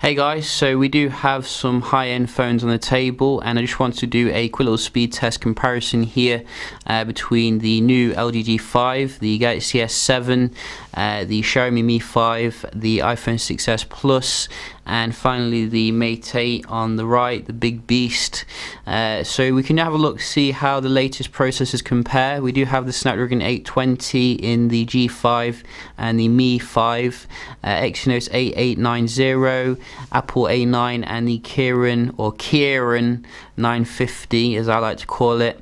Hey guys, so we do have some high-end phones on the table, and I just want to do a quick little speed test comparison here between the new LG G5, the Galaxy S7, the Xiaomi Mi5, the iPhone 6s Plus, and finally the Mate 8 on the right, the big beast. So we can have a look, see how the latest processors compare. We do have the Snapdragon 820 in the G5 and the Mi5, Exynos 8890, Apple A9, and the Kirin 950, as I like to call it.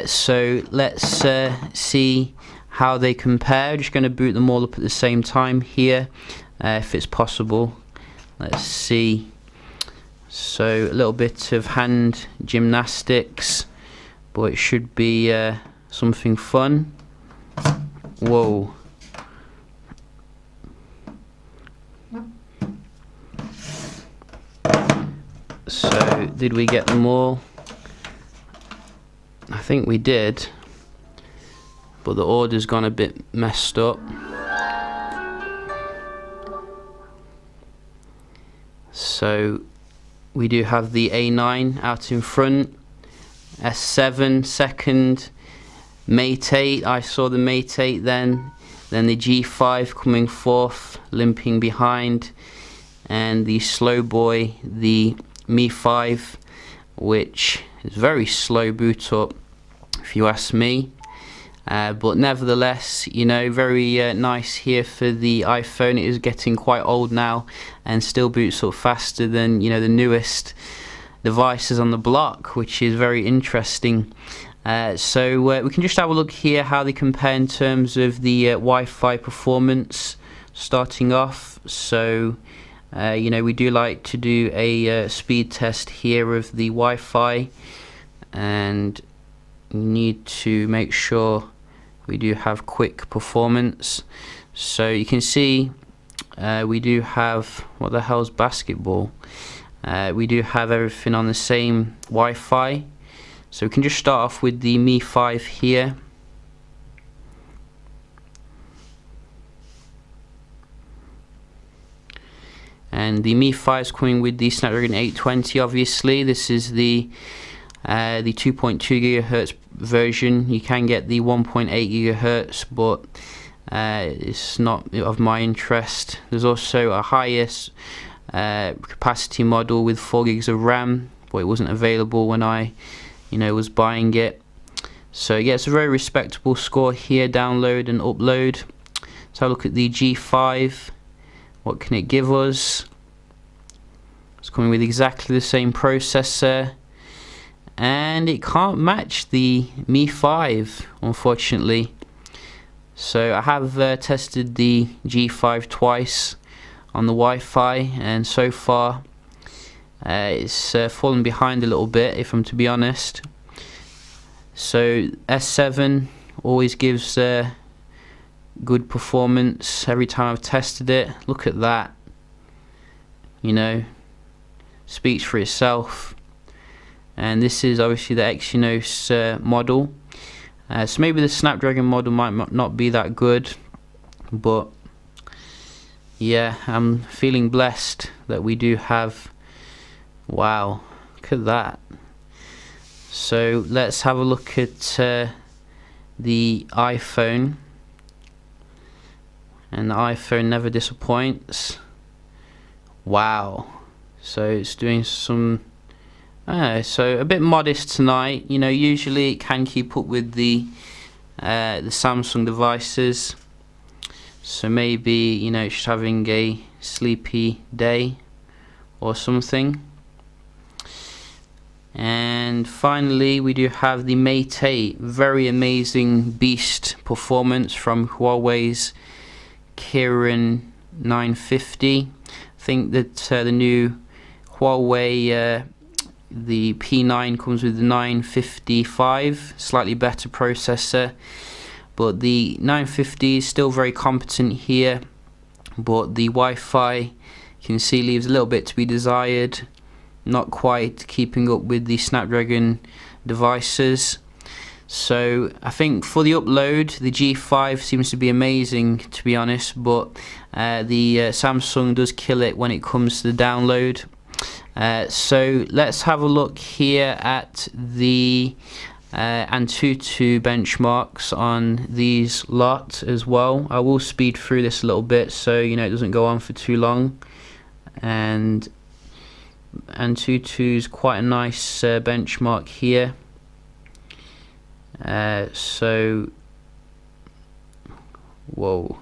So let's see how they compare. Just going to boot them all up at the same time here, if it's possible. Let's see. So a little bit of hand gymnastics, but it should be something fun. Whoa. So did we get them all? I think we did, but the order's gone a bit messed up. So we do have the A9 out in front, S7 second, Mate 8, I saw the Mate 8 then the G5 coming fourth, limping behind, and the slow boy, the Mi5, which is very slow boot up if you ask me. But nevertheless, you know, very nice here for the iPhone. It is getting quite old now and still boots up faster than, you know, the newest devices on the block, which is very interesting. So we can just have a look here how they compare in terms of the Wi-Fi performance starting off. So you know, we do like to do a speed test here of the Wi-Fi, and we need to make sure we do have quick performance. So you can see we do have, what the hell's basketball? We do have everything on the same Wi-Fi. So we can just start off with the Mi5 here. And the Mi5 is coming with the Snapdragon 820. Obviously, this is the 2.2 gigahertz version. You can get the 1.8 gigahertz, but it's not of my interest. There's also a highest capacity model with 4 gigs of RAM, but it wasn't available when I, you know, was buying it. So it gets a very respectable score here. Download and upload. So look at the G5. What can it give us? It's coming with exactly the same processor, and it can't match the Mi5, unfortunately. So I have tested the G5 twice on the Wi-Fi, and so far it's fallen behind a little bit, if I'm to be honest. So S7 always gives good performance every time I've tested it. Look at that, you know, speaks for itself. And this is obviously the Exynos model, so maybe the Snapdragon model might not be that good, but yeah, I'm feeling blessed that we do have. Wow, look at that. So let's have a look at the iPhone. And the iPhone never disappoints. Wow. So it's doing some so a bit modest tonight. You know, usually it can keep up with the Samsung devices. So maybe, you know, it's just having a sleepy day or something. And finally, we do have the Mate 8. Very amazing beast performance from Huawei's Kirin 950. I think that the new Huawei the P9 comes with the 955, slightly better processor, but the 950 is still very competent here, but the Wi-Fi, you can see, leaves a little bit to be desired, not quite keeping up with the Snapdragon devices. So I think for the upload, the G5 seems to be amazing, to be honest, but the Samsung does kill it when it comes to the download. So let's have a look here at the Antutu benchmarks on these lot as well. I will speed through this a little bit so you know it doesn't go on for too long. And Antutu's quite a nice benchmark here. So whoa,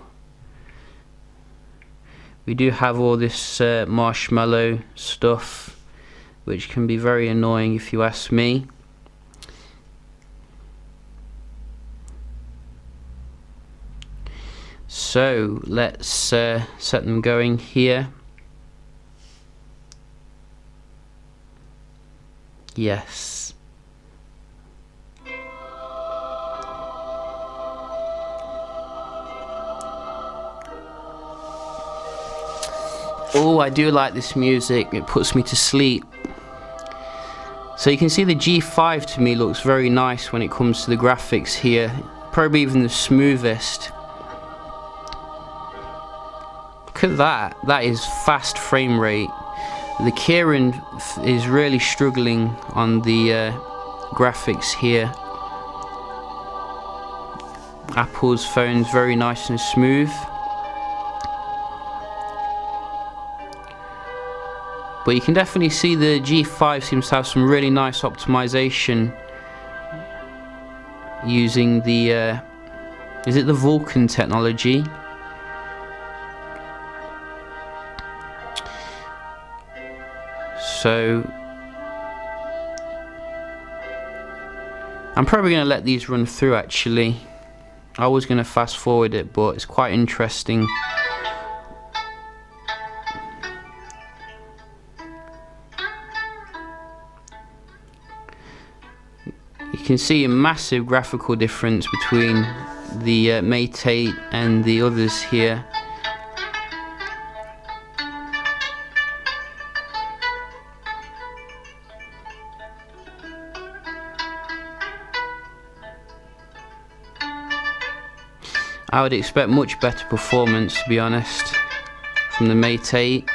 we do have all this marshmallow stuff, which can be very annoying if you ask me. So let's set them going here. Yes. Oh, I do like this music, it puts me to sleep. So you can see the G5 to me looks very nice when it comes to the graphics here, probably even the smoothest. Look at that, that is fast frame rate. The Kirin is really struggling on the graphics here. Apple's phone's very nice and smooth. But you can definitely see the G5 seems to have some really nice optimization using the is it the Vulkan technology? So I'm probably going to let these run through actually. I was going to fast forward it, but it's quite interesting. You can see a massive graphical difference between the Mate 8 and the others here. I would expect much better performance, to be honest, from the Mate 8.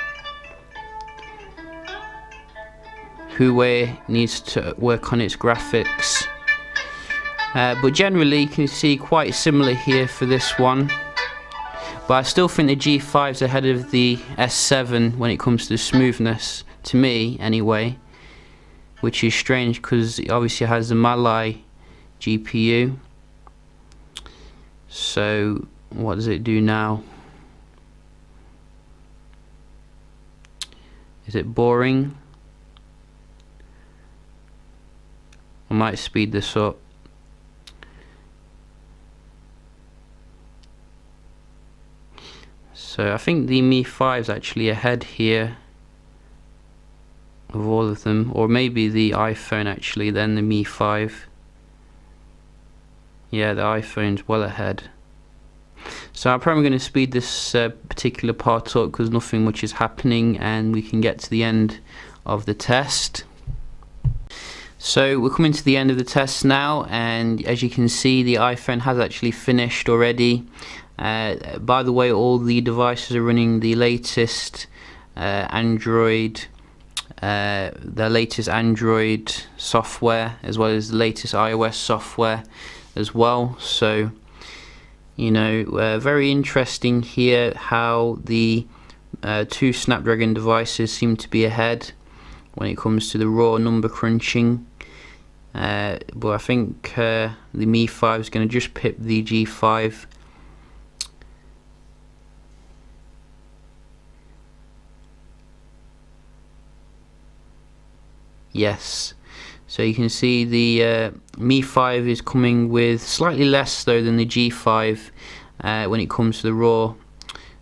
Huawei needs to work on its graphics. But generally you can see quite similar here for this one. But I still think the G5 is ahead of the S7 when it comes to smoothness, to me anyway. Which is strange because it obviously has the Mali GPU. So what does it do now? Is it boring? I might speed this up. So I think the Mi5 is actually ahead here of all of them, or maybe the iPhone actually, then the Mi5. Yeah, the iPhone's well ahead. So I'm probably going to speed this particular part up because nothing much is happening and we can get to the end of the test. So we're coming to the end of the test now, and as you can see the iPhone has actually finished already. By the way, all the devices are running the latest Android software, as well as the latest iOS software as well. So you know, very interesting here how the two Snapdragon devices seem to be ahead when it comes to the raw number crunching. But I think the Mi5 is going to just pip the G5. Yes, so you can see the Mi5 is coming with slightly less though than the G5 when it comes to the raw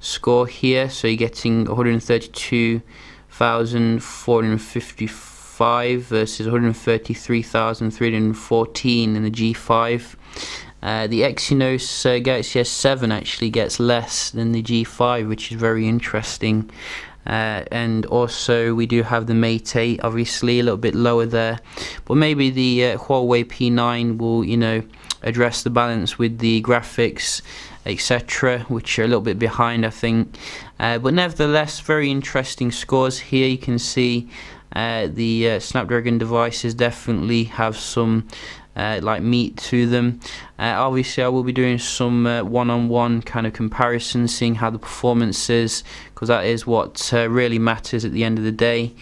score here. So you're getting 132,455 versus 133,314 in the G5. The Exynos Galaxy S7 actually gets less than the G5, which is very interesting. and also we do have the Mate 8, obviously a little bit lower there, but maybe the Huawei P9 will, you know, address the balance with the graphics, etc., which are a little bit behind, I think. But nevertheless, very interesting scores here. You can see the Snapdragon devices definitely have some like meat to them. Obviously I will be doing some one-on-one kind of comparison, seeing how the performance is, because that is what really matters at the end of the day.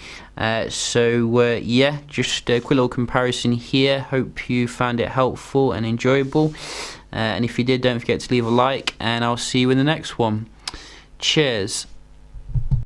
So yeah, just a quick little comparison here. Hope you found it helpful and enjoyable, and if you did, don't forget to leave a like, and I'll see you in the next one. Cheers.